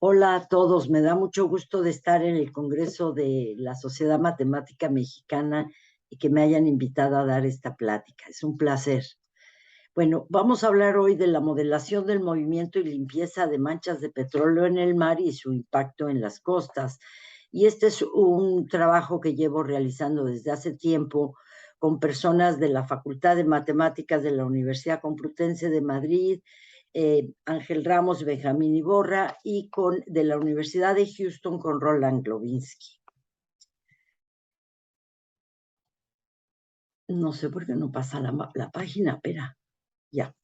Hola a todos, me da mucho gusto de estar en el Congreso de la Sociedad Matemática Mexicana y que me hayan invitado a dar esta plática. Es un placer. Bueno, vamos a hablar hoy de la modelación del movimiento y limpieza de manchas de petróleo en el mar y su impacto en las costas. Y este es un trabajo que llevo realizando desde hace tiempo con personas de la Facultad de Matemáticas de la Universidad Complutense de Madrid, Ángel Ramos, Benjamín Iborra, y de la Universidad de Houston con Roland Glowinski. No sé por qué no pasa la página, espera, ya.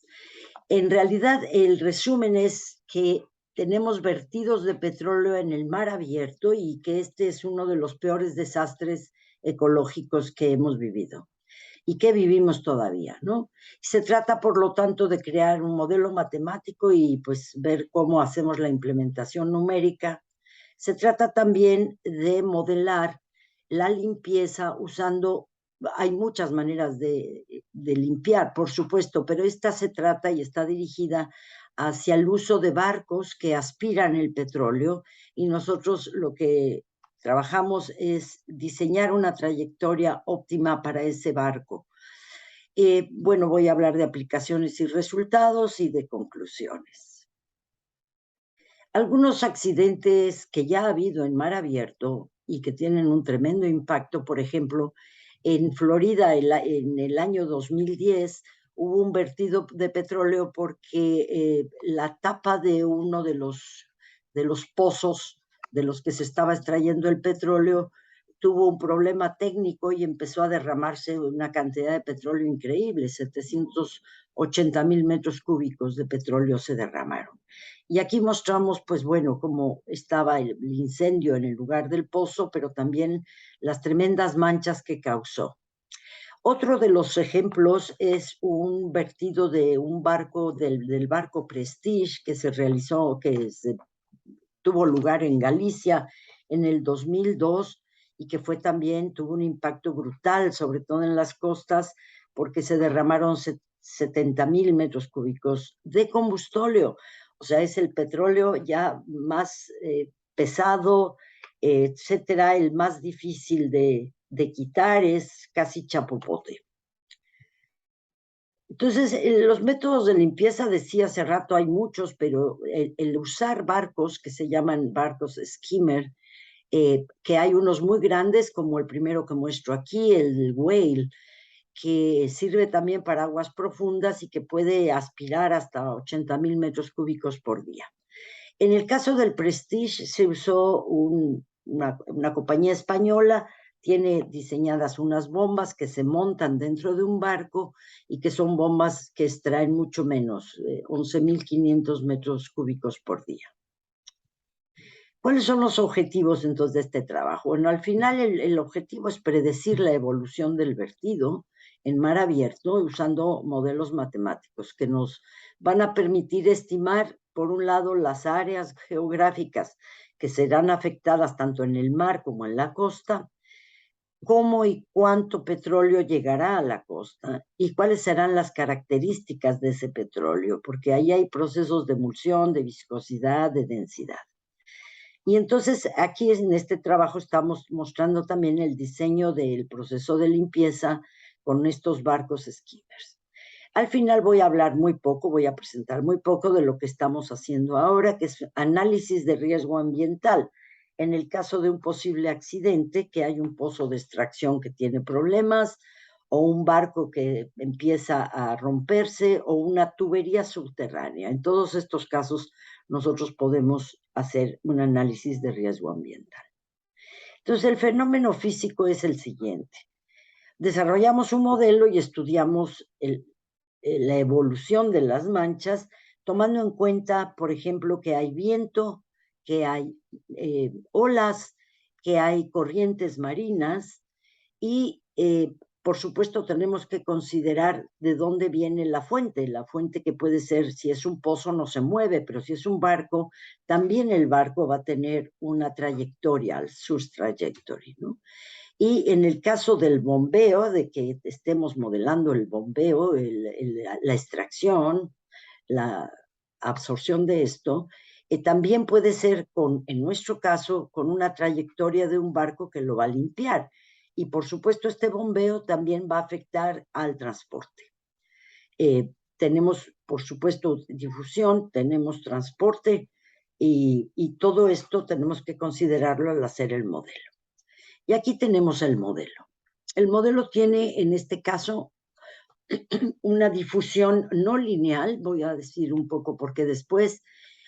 En realidad, el resumen es que tenemos vertidos de petróleo en el mar abierto y que este es uno de los peores desastres ecológicos que hemos vivido y que vivimos todavía, ¿no? Se trata, por lo tanto, de crear un modelo matemático y pues ver cómo hacemos la implementación numérica. Se trata también de modelar la limpieza usando, hay muchas maneras de limpiar, por supuesto, pero esta se trata y está dirigida hacia el uso de barcos que aspiran el petróleo, y nosotros lo que trabajamos es diseñar una trayectoria óptima para ese barco. Bueno, voy a hablar de aplicaciones y resultados y de conclusiones. Algunos accidentes que ya ha habido en mar abierto y que tienen un tremendo impacto, por ejemplo, en Florida en el año 2010 hubo un vertido de petróleo porque la tapa de uno de los pozos de los que se estaba extrayendo el petróleo tuvo un problema técnico y empezó a derramarse una cantidad de petróleo increíble. 780,000 metros cúbicos de petróleo se derramaron. Y aquí mostramos, pues bueno, cómo estaba el incendio en el lugar del pozo, pero también las tremendas manchas que causó. Otro de los ejemplos es un vertido de un barco, del barco Prestige, que se realizó, tuvo lugar en Galicia en el 2002 y que tuvo un impacto brutal, sobre todo en las costas, porque se derramaron 70,000 metros cúbicos de combustóleo. O sea, es el petróleo ya más pesado, etcétera, el más difícil de quitar, es casi chapopote. Entonces, los métodos de limpieza, decía hace rato, hay muchos, pero el usar barcos que se llaman barcos skimmer, que hay unos muy grandes, como el primero que muestro aquí, el Whale, que sirve también para aguas profundas y que puede aspirar hasta 80,000 metros cúbicos por día. En el caso del Prestige se usó una compañía española, tiene diseñadas unas bombas que se montan dentro de un barco y que son bombas que extraen mucho menos, 11,500 metros cúbicos por día. ¿Cuáles son los objetivos entonces de este trabajo? Bueno, al final el objetivo es predecir la evolución del vertido en mar abierto usando modelos matemáticos que nos van a permitir estimar, por un lado, las áreas geográficas que serán afectadas tanto en el mar como en la costa, cómo y cuánto petróleo llegará a la costa y cuáles serán las características de ese petróleo, porque ahí hay procesos de emulsión, de viscosidad, de densidad. Y entonces aquí en este trabajo estamos mostrando también el diseño del proceso de limpieza con estos barcos skimmers. Al final voy a hablar muy poco, voy a presentar muy poco de lo que estamos haciendo ahora, que es análisis de riesgo ambiental. En el caso de un posible accidente, que hay un pozo de extracción que tiene problemas, o un barco que empieza a romperse, o una tubería subterránea. En todos estos casos, nosotros podemos hacer un análisis de riesgo ambiental. Entonces, el fenómeno físico es el siguiente. Desarrollamos un modelo y estudiamos la evolución de las manchas, tomando en cuenta, por ejemplo, que hay viento, que hay olas, que hay corrientes marinas y, por supuesto, tenemos que considerar de dónde viene la fuente que puede ser, si es un pozo no se mueve, pero si es un barco, también el barco va a tener una trayectoria, el source trajectory, ¿no? Y en el caso del bombeo, de que estemos modelando el bombeo, la extracción, la absorción de esto, También puede ser, en nuestro caso, con una trayectoria de un barco que lo va a limpiar. Y por supuesto, este bombeo también va a afectar al transporte. Tenemos, por supuesto, difusión, tenemos transporte y todo esto tenemos que considerarlo al hacer el modelo. Y aquí tenemos el modelo. El modelo tiene, en este caso, una difusión no lineal, voy a decir un poco porque después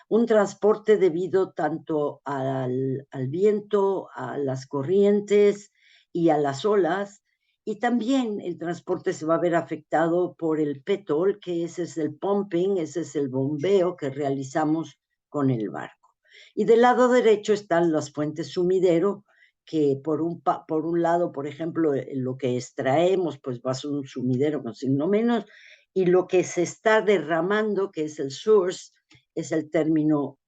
un transporte debido tanto al viento, a las corrientes y a las olas, y también el transporte se va a ver afectado por el petrol, que ese es el pumping, ese es el bombeo que realizamos con el barco. Y del lado derecho están las fuentes sumidero, que por un lado, por ejemplo, lo que extraemos, pues va a ser un sumidero con signo menos, y lo que se está derramando, que es el source, es el término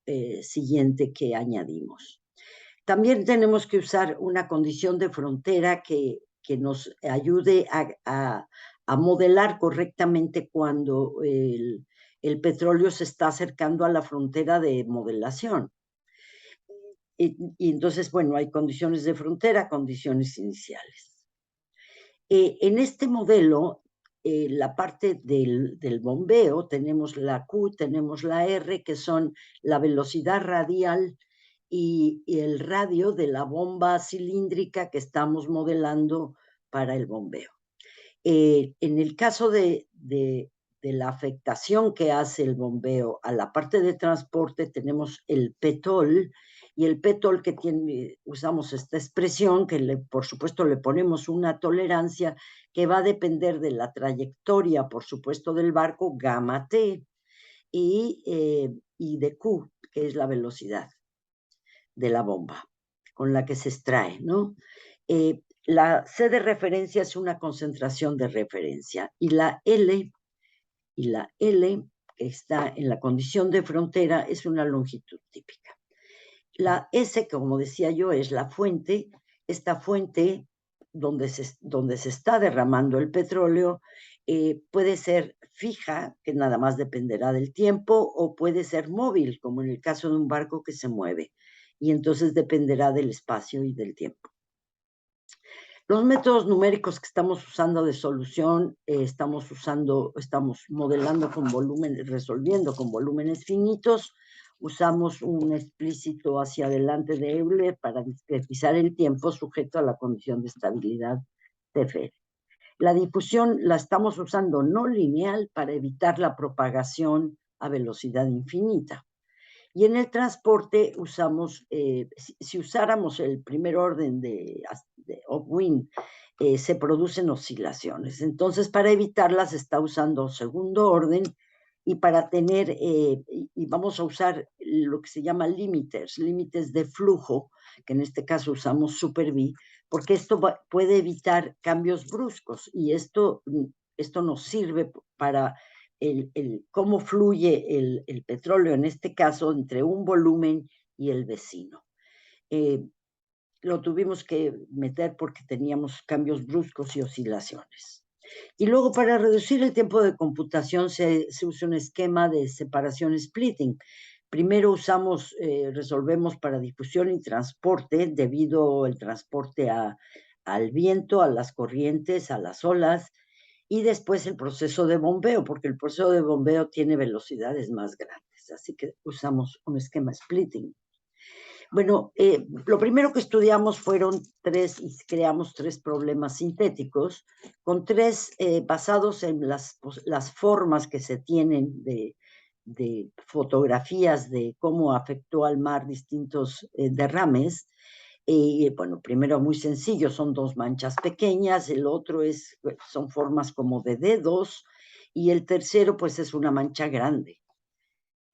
siguiente que añadimos. También tenemos que usar una condición de frontera que nos ayude a modelar correctamente cuando el petróleo se está acercando a la frontera de modelación. Y entonces, bueno, hay condiciones de frontera, condiciones iniciales. En este modelo, la parte del bombeo, tenemos la Q, tenemos la R, que son la velocidad radial y el radio de la bomba cilíndrica que estamos modelando para el bombeo. En el caso de la afectación que hace el bombeo a la parte de transporte, tenemos el PETOL, y el PETOL que usamos esta expresión, que por supuesto le ponemos una tolerancia que va a depender de la trayectoria, por supuesto, del barco, gamma T, y de Q, que es la velocidad de la bomba con la que se extrae, ¿no? La C de referencia es una concentración de referencia y la L, que está en la condición de frontera, es una longitud típica. La S, como decía yo, es la fuente, esta fuente donde se está derramando el petróleo puede ser fija, que nada más dependerá del tiempo, o puede ser móvil, como en el caso de un barco que se mueve, y entonces dependerá del espacio y del tiempo. Los métodos numéricos que estamos usando de solución, estamos modelando con volúmenes, resolviendo con volúmenes finitos, usamos un explícito hacia adelante de Euler para discretizar el tiempo sujeto a la condición de estabilidad de Fermi. La difusión la estamos usando no lineal para evitar la propagación a velocidad infinita. Y en el transporte usamos, si usáramos el primer orden de upwind, se producen oscilaciones. Entonces, para evitarlas, está usando segundo orden, y para tener, y vamos a usar lo que se llama límites de flujo, que en este caso usamos Super V, porque esto puede evitar cambios bruscos, y esto nos sirve para cómo fluye el petróleo, en este caso, entre un volumen y el vecino. Lo tuvimos que meter porque teníamos cambios bruscos y oscilaciones. Y luego, para reducir el tiempo de computación, se usa un esquema de separación splitting. Primero resolvemos para difusión y transporte, debido al transporte al viento, a las corrientes, a las olas, y después el proceso de bombeo, porque el proceso de bombeo tiene velocidades más grandes, así que usamos un esquema splitting. Bueno, lo primero que estudiamos fueron y creamos 3 problemas sintéticos, con 3 basados en las formas que se tienen de fotografías de cómo afectó al mar distintos derrames. Bueno, primero muy sencillo, son 2 manchas pequeñas, el otro son formas como de dedos, y el tercero pues es una mancha grande.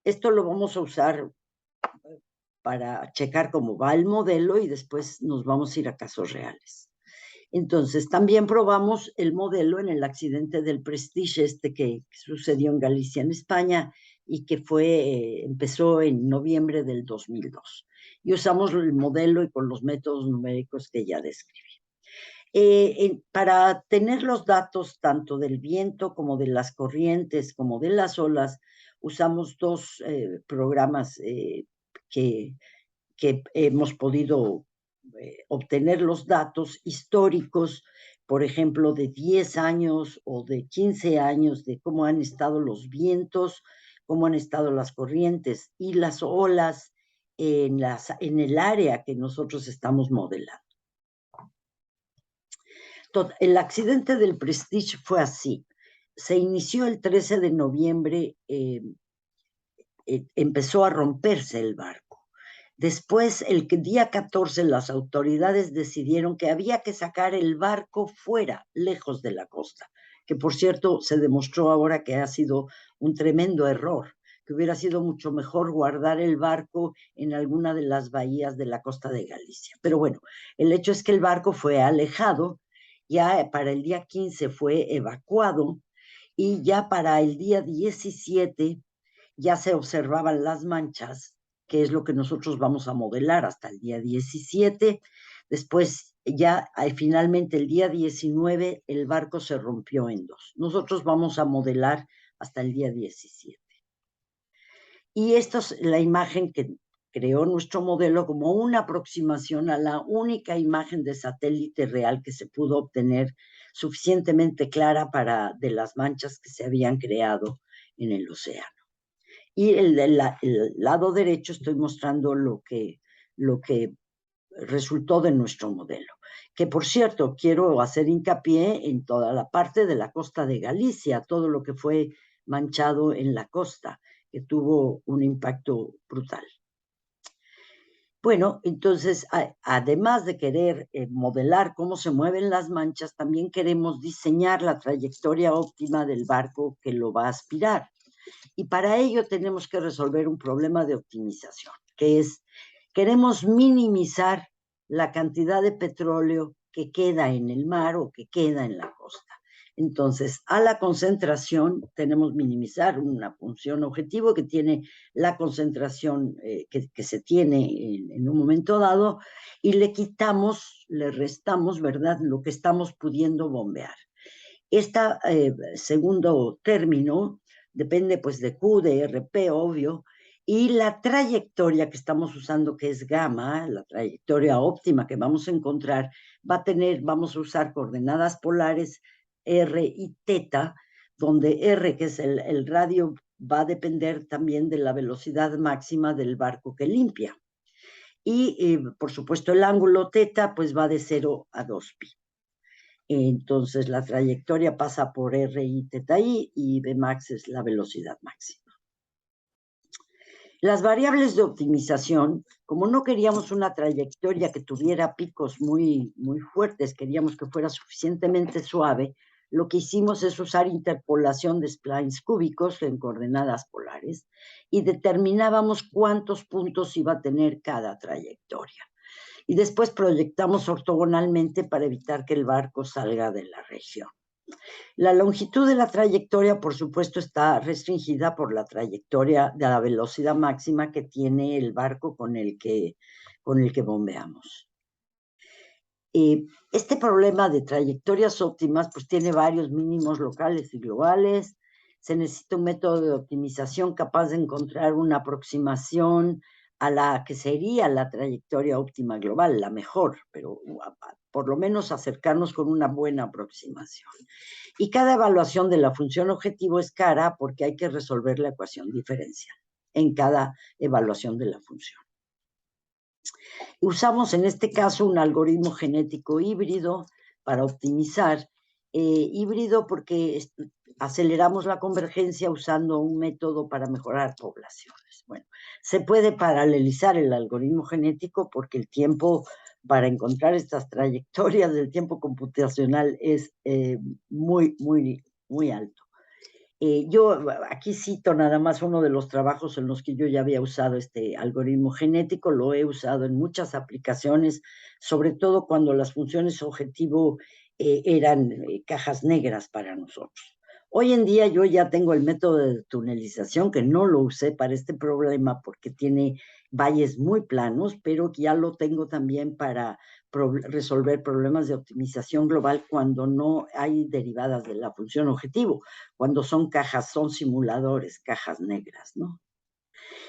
Esto lo vamos a usar para checar cómo va el modelo y después nos vamos a ir a casos reales. Entonces, también probamos el modelo en el accidente del Prestige, que sucedió en Galicia, en España, y que empezó en noviembre del 2002. Y usamos el modelo y con los métodos numéricos que ya describí. Para tener los datos tanto del viento como de las corrientes, como de las olas, usamos dos programas que hemos podido obtener los datos históricos, por ejemplo, de 10 años o de 15 años, de cómo han estado los vientos, cómo han estado las corrientes y las olas en el área que nosotros estamos modelando. El accidente del Prestige fue así. Se inició el 13 de noviembre, empezó a romperse el barco. Después, el día 14, las autoridades decidieron que había que sacar el barco fuera, lejos de la costa, que por cierto se demostró ahora que ha sido un tremendo error, que hubiera sido mucho mejor guardar el barco en alguna de las bahías de la costa de Galicia. Pero bueno, el hecho es que el barco fue alejado, ya para el día 15 fue evacuado y ya para el día 17 ya se observaban las manchas, que es lo que nosotros vamos a modelar hasta el día 17. Después, ya finalmente el día 19, el barco se rompió en dos. Nosotros vamos a modelar hasta el día 17. Y esta es la imagen que creó nuestro modelo como una aproximación a la única imagen de satélite real que se pudo obtener suficientemente clara de las manchas que se habían creado en el océano. Y el lado derecho estoy mostrando lo que resultó de nuestro modelo. Que por cierto, quiero hacer hincapié en toda la parte de la costa de Galicia, todo lo que fue manchado en la costa, que tuvo un impacto brutal. Bueno, entonces, además de querer modelar cómo se mueven las manchas, también queremos diseñar la trayectoria óptima del barco que lo va a aspirar. Y para ello tenemos que resolver un problema de optimización, que es, queremos minimizar la cantidad de petróleo que queda en el mar o que queda en la costa. Entonces, a la concentración tenemos que minimizar una función objetivo que tiene la concentración que se tiene en un momento dado y le quitamos, le restamos, ¿verdad?, lo que estamos pudiendo bombear. Este segundo término depende pues de Q, de RP, obvio, y la trayectoria que estamos usando, que es gamma, la trayectoria óptima que vamos a encontrar, vamos a usar coordenadas polares R y θ, donde R, que es el radio, va a depender también de la velocidad máxima del barco que limpia. Y, por supuesto, el ángulo θ, pues va de 0 a 2pi. Entonces, la trayectoria pasa por R y θi y Vmax es la velocidad máxima. Las variables de optimización, como no queríamos una trayectoria que tuviera picos muy fuertes, queríamos que fuera suficientemente suave, lo que hicimos es usar interpolación de splines cúbicos en coordenadas polares y determinábamos cuántos puntos iba a tener cada trayectoria. Y después proyectamos ortogonalmente para evitar que el barco salga de la región. La longitud de la trayectoria, por supuesto, está restringida por la trayectoria de la velocidad máxima que tiene el barco con el que bombeamos. Este problema de trayectorias óptimas pues tiene varios mínimos locales y globales. Se necesita un método de optimización capaz de encontrar una aproximación a la que sería la trayectoria óptima global, la mejor, pero por lo menos acercarnos con una buena aproximación. Y cada evaluación de la función objetivo es cara porque hay que resolver la ecuación diferencial en cada evaluación de la función. Usamos en este caso un algoritmo genético híbrido para optimizar. Híbrido porque aceleramos la convergencia usando un método para mejorar poblaciones. Bueno, se puede paralelizar el algoritmo genético porque el tiempo para encontrar estas trayectorias del tiempo computacional es muy alto. Yo aquí cito nada más uno de los trabajos en los que yo ya había usado este algoritmo genético, lo he usado en muchas aplicaciones, sobre todo cuando las funciones objetivo eran cajas negras para nosotros, Hoy en día yo ya tengo el método de tunelización, que no lo usé para este problema porque tiene valles muy planos, pero que ya lo tengo también para resolver problemas de optimización global cuando no hay derivadas de la función objetivo, cuando son cajas, son simuladores, cajas negras, ¿no?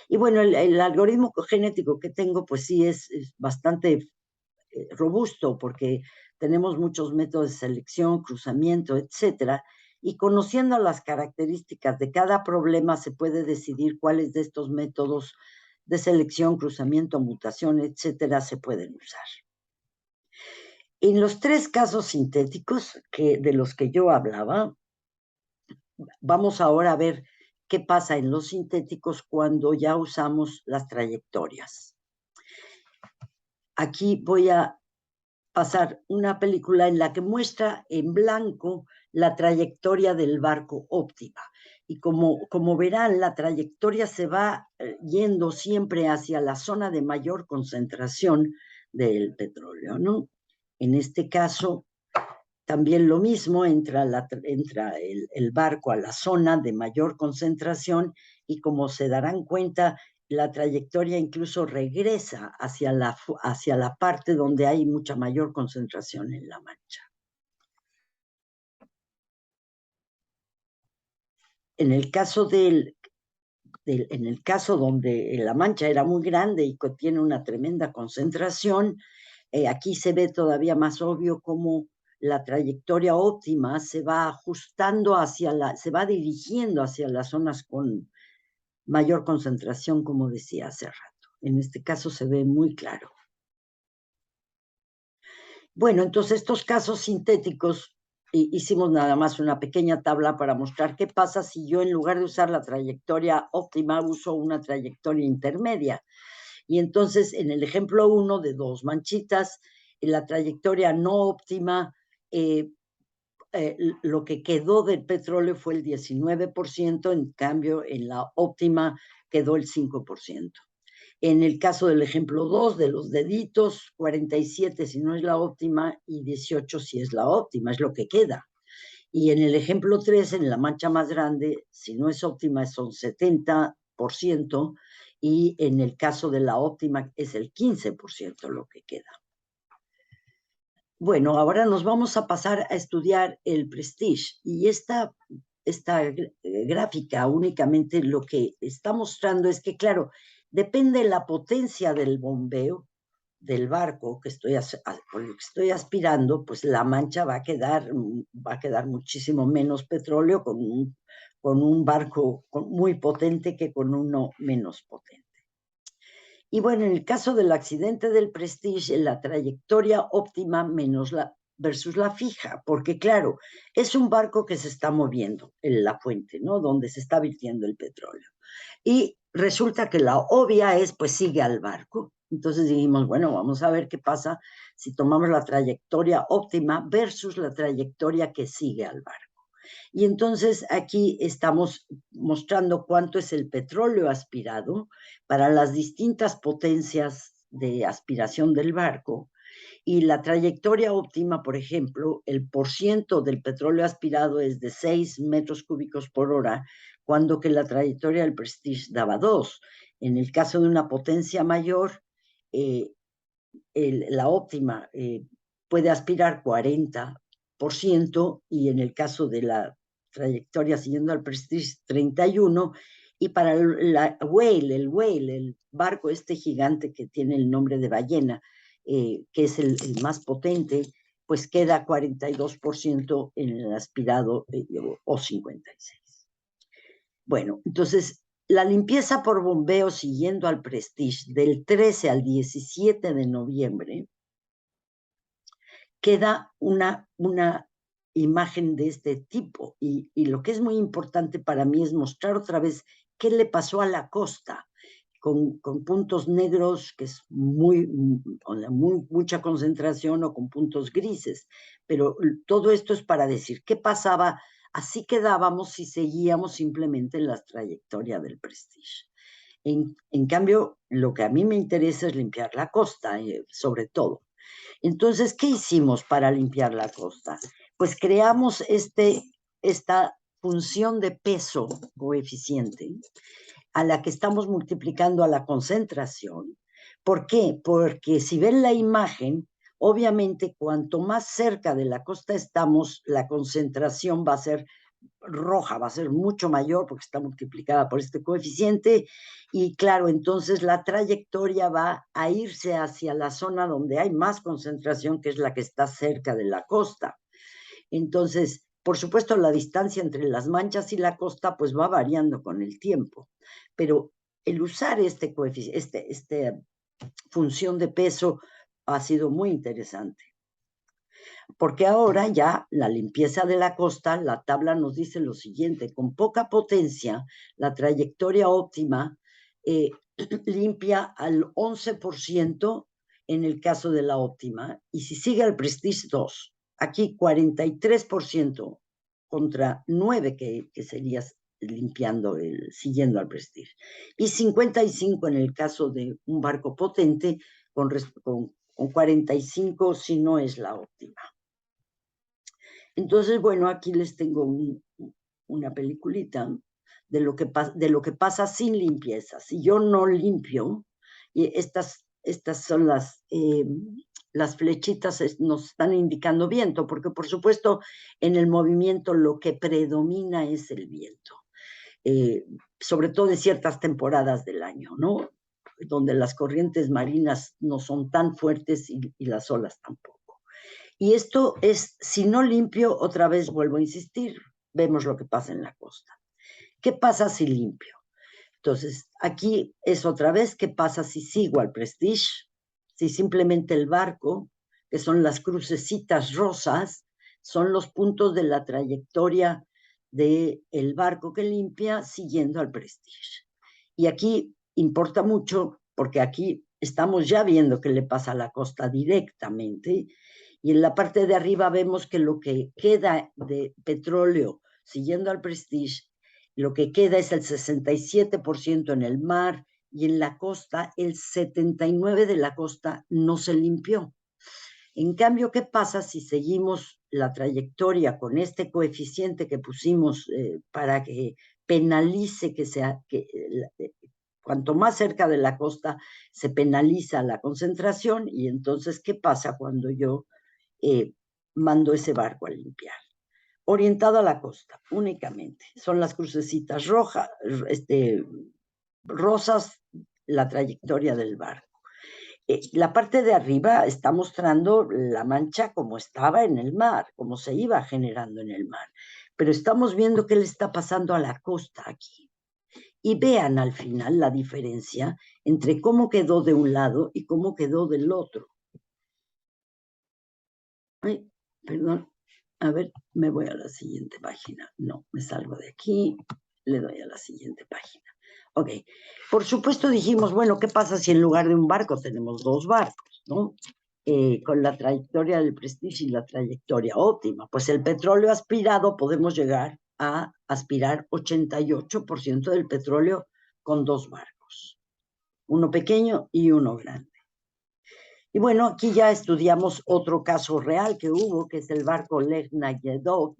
Y bueno, el algoritmo genético que tengo, pues sí es bastante robusto porque tenemos muchos métodos de selección, cruzamiento, etcétera, y conociendo las características de cada problema se puede decidir cuáles de estos métodos de selección, cruzamiento, mutación, etcétera, se pueden usar. En los 3 casos sintéticos de los que yo hablaba, vamos ahora a ver qué pasa en los sintéticos cuando ya usamos las trayectorias. Aquí voy a pasar una película en la que muestra en blanco la trayectoria del barco óptima. Y como verán, la trayectoria se va yendo siempre hacia la zona de mayor concentración del petróleo, ¿no? En este caso, también lo mismo, entra el barco a la zona de mayor concentración y como se darán cuenta, la trayectoria incluso regresa hacia la parte donde hay mucha mayor concentración en la mancha. En el caso en el caso donde la mancha era muy grande y tiene una tremenda concentración, aquí se ve todavía más obvio cómo la trayectoria óptima se va ajustando se va dirigiendo hacia las zonas con mayor concentración, como decía hace rato. En este caso se ve muy claro. Bueno, entonces estos casos sintéticos, hicimos nada más una pequeña tabla para mostrar qué pasa si yo en lugar de usar la trayectoria óptima uso una trayectoria intermedia. Y entonces en el ejemplo 1 de 2 manchitas, en la trayectoria no óptima, lo que quedó del petróleo fue el 19%, en cambio en la óptima quedó el 5%. En el caso del ejemplo 2 de los deditos, 47 si no es la óptima y 18 si es la óptima, es lo que queda. Y en el ejemplo 3, en la mancha más grande, si no es óptima son 70%, y en el caso de la óptima es el 15% lo que queda. Bueno, ahora nos vamos a pasar a estudiar el Prestige, y esta gráfica únicamente lo que está mostrando es que, claro, depende de la potencia del bombeo del barco por el que estoy aspirando, pues la mancha va a quedar muchísimo menos petróleo con un barco muy potente que con uno menos potente. Y bueno, en el caso del accidente del Prestige, la trayectoria óptima versus la fija, porque claro, es un barco que se está moviendo en la fuente, ¿no? Donde se está virtiendo el petróleo. Y resulta que la obvia es, pues sigue al barco. Entonces dijimos, bueno, vamos a ver qué pasa si tomamos la trayectoria óptima versus la trayectoria que sigue al barco. Y entonces aquí estamos mostrando cuánto es el petróleo aspirado para las distintas potencias de aspiración del barco. Y la trayectoria óptima, por ejemplo, el % del petróleo aspirado es de 6 metros cúbicos por hora, cuando que la trayectoria del Prestige daba 2. En el caso de una potencia mayor, la óptima puede aspirar 40%, y en el caso de la trayectoria siguiendo al Prestige 31%, y para el Whale, el barco gigante que tiene el nombre de ballena, que es el más potente, pues queda 42% en el aspirado o 56%. Bueno, entonces la limpieza por bombeo siguiendo al Prestige del 13 al 17 de noviembre queda una imagen de este tipo, y lo que es muy importante para mí es mostrar otra vez qué le pasó a la costa, con puntos negros, que es mucha concentración, o con puntos grises, pero todo esto es para decir qué pasaba, así quedábamos si seguíamos simplemente la trayectoria del Prestige. En cambio, lo que a mí me interesa es limpiar la costa, sobre todo. Entonces, ¿qué hicimos para limpiar la costa? Pues creamos esta función de peso coeficiente a la que estamos multiplicando a la concentración. ¿Por qué? Porque si ven la imagen, obviamente cuanto más cerca de la costa estamos, la concentración va a ser roja, va a ser mucho mayor porque está multiplicada por este coeficiente, y claro, entonces la trayectoria va a irse hacia la zona donde hay más concentración, que es la que está cerca de la costa. Entonces, por supuesto, la distancia entre las manchas y la costa pues va variando con el tiempo, pero el usar este coeficiente, esta función de peso ha sido muy interesante. Porque ahora ya la limpieza de la costa, la tabla nos dice lo siguiente: con poca potencia, la trayectoria óptima limpia al 11% en el caso de la óptima, y si sigue el Prestige 2, aquí 43% contra 9% que serías limpiando, siguiendo al Prestige, y 55% en el caso de un barco potente, con 45% si no es la óptima. Entonces, bueno, aquí les tengo una peliculita de lo que pasa sin limpieza. Si yo no limpio, y estas son las flechitas nos están indicando viento, porque por supuesto en el movimiento lo que predomina es el viento, sobre todo en ciertas temporadas del año, ¿no? Donde las corrientes marinas no son tan fuertes y las olas tampoco. Y esto es, si no limpio, otra vez vuelvo a insistir, vemos lo que pasa en la costa. ¿Qué pasa si limpio? Entonces, aquí es otra vez, ¿qué pasa si sigo al Prestige? Si simplemente el barco, que son las crucecitas rosas, son los puntos de la trayectoria del barco que limpia siguiendo al Prestige. Y aquí importa mucho, porque aquí estamos ya viendo qué le pasa a la costa directamente, y en la parte de arriba vemos que lo que queda de petróleo siguiendo al Prestige, lo que queda es el 67% en el mar, y en la costa el 79% de la costa no se limpió. En cambio, ¿qué pasa si seguimos la trayectoria con este coeficiente que pusimos para que penalice cuanto más cerca de la costa se penaliza la concentración? Y entonces, ¿qué pasa cuando yo mando ese barco a limpiar? Orientado a la costa únicamente. Son las crucecitas rojas, rosas, la trayectoria del barco. La parte de arriba está mostrando la mancha como estaba en el mar, como se iba generando en el mar. Pero estamos viendo qué le está pasando a la costa aquí. Y vean al final la diferencia entre cómo quedó de un lado y cómo quedó del otro. Ay, perdón. A ver, me voy a la siguiente página. No, me salgo de aquí, le doy a la siguiente página. Ok, por supuesto dijimos, bueno, ¿qué pasa si en lugar de un barco tenemos dos barcos, ¿no? Con la trayectoria del Prestige y la trayectoria óptima. Pues el petróleo aspirado, podemos llegar a aspirar 88% del petróleo con dos barcos, uno pequeño y uno grande. Y bueno, aquí ya estudiamos otro caso real que hubo, que es el barco Lev Nayedov,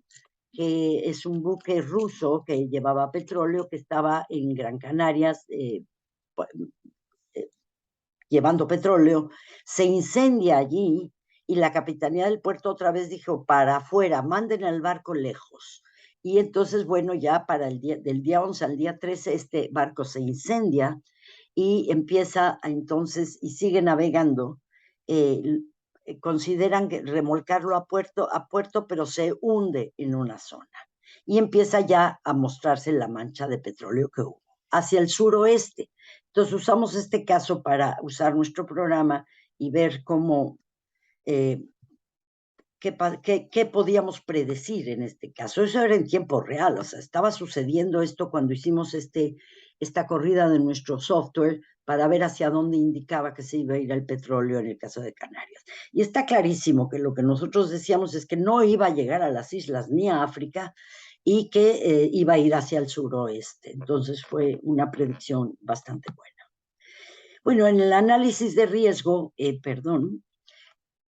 que es un buque ruso que llevaba petróleo, que estaba en Gran Canarias llevando petróleo, se incendia allí, y la capitanía del puerto otra vez dijo, para afuera, manden al barco lejos. Y entonces, bueno, ya del día 11 al día 13, este barco se incendia y empieza entonces, y sigue navegando. Consideran que remolcarlo a puerto, pero se hunde en una zona. Y empieza ya a mostrarse la mancha de petróleo que hubo hacia el suroeste. Entonces usamos este caso para usar nuestro programa y ver cómo, qué podíamos predecir en este caso. Eso era en tiempo real, o sea, estaba sucediendo esto cuando hicimos esta corrida de nuestro software para ver hacia dónde indicaba que se iba a ir el petróleo en el caso de Canarias. Y está clarísimo que lo que nosotros decíamos es que no iba a llegar a las islas ni a África, y que iba a ir hacia el suroeste. Entonces fue una predicción bastante buena. Bueno, en el análisis de riesgo,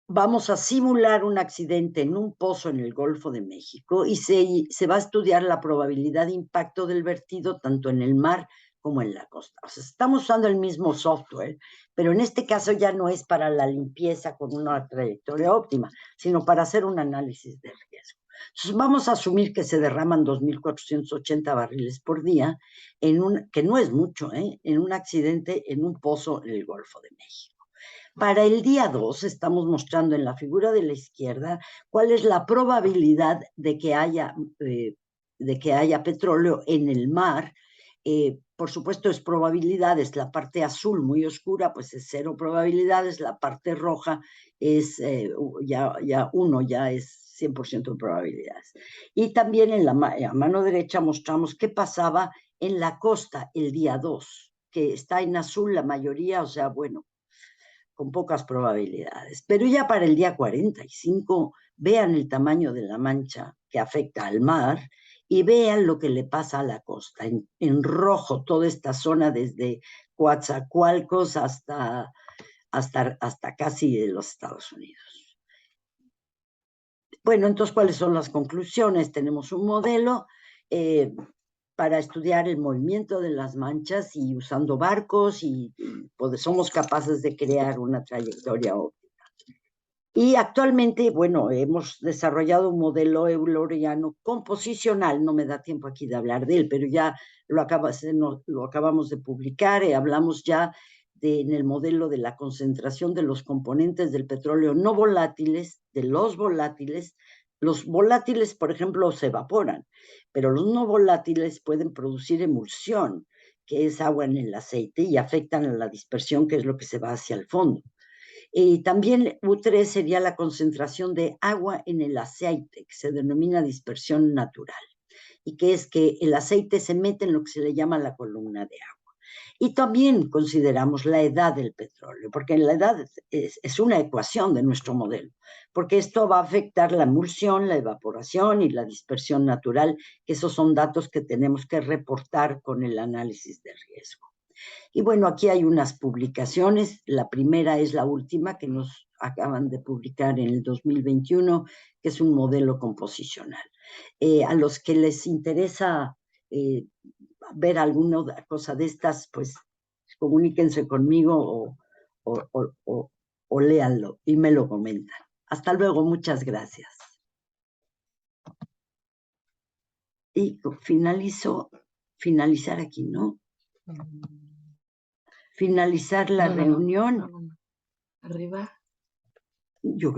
vamos a simular un accidente en un pozo en el Golfo de México y se va a estudiar la probabilidad de impacto del vertido tanto en el mar como en la costa. O sea, estamos usando el mismo software, pero en este caso ya no es para la limpieza con una trayectoria óptima, sino para hacer un análisis de riesgo. Entonces, vamos a asumir que se derraman 2.480 barriles por día, que no es mucho, en un accidente en un pozo en el Golfo de México. Para el día 2 estamos mostrando en la figura de la izquierda cuál es la probabilidad de que haya petróleo en el mar. Por supuesto es probabilidades, la parte azul muy oscura pues es 0 probabilidades, la parte roja es ya es 100% de probabilidades. Y también en la mano derecha mostramos qué pasaba en la costa el día 2, que está en azul la mayoría, o sea, bueno, con pocas probabilidades. Pero ya para el día 45, vean el tamaño de la mancha que afecta al mar y vean lo que le pasa a la costa. En rojo, toda esta zona desde Coatzacoalcos hasta casi de los Estados Unidos. Bueno, entonces, ¿cuáles son las conclusiones? Tenemos un modelo para estudiar el movimiento de las manchas y usando barcos y somos capaces de crear una trayectoria óptima. Y actualmente, bueno, hemos desarrollado un modelo euleriano composicional, no me da tiempo aquí de hablar de él, pero ya lo acabamos de publicar, hablamos ya en el modelo de la concentración de los componentes del petróleo no volátiles, de los volátiles. Los volátiles, por ejemplo, se evaporan, pero los no volátiles pueden producir emulsión, que es agua en el aceite, y afectan a la dispersión, que es lo que se va hacia el fondo. También U3 sería la concentración de agua en el aceite, que se denomina dispersión natural, y que es que el aceite se mete en lo que se le llama la columna de agua. Y también consideramos la edad del petróleo, porque la edad es una ecuación de nuestro modelo, porque esto va a afectar la emulsión, la evaporación y la dispersión natural, que esos son datos que tenemos que reportar con el análisis de riesgo. Y bueno, aquí hay unas publicaciones. La primera es la última que nos acaban de publicar en el 2021, que es un modelo composicional. A los que les interesa ver alguna cosa de estas, pues comuníquense conmigo o léanlo y me lo comentan. Hasta luego, muchas gracias. Y finalizar aquí, ¿no? Finalizar la reunión. Arriba. Yo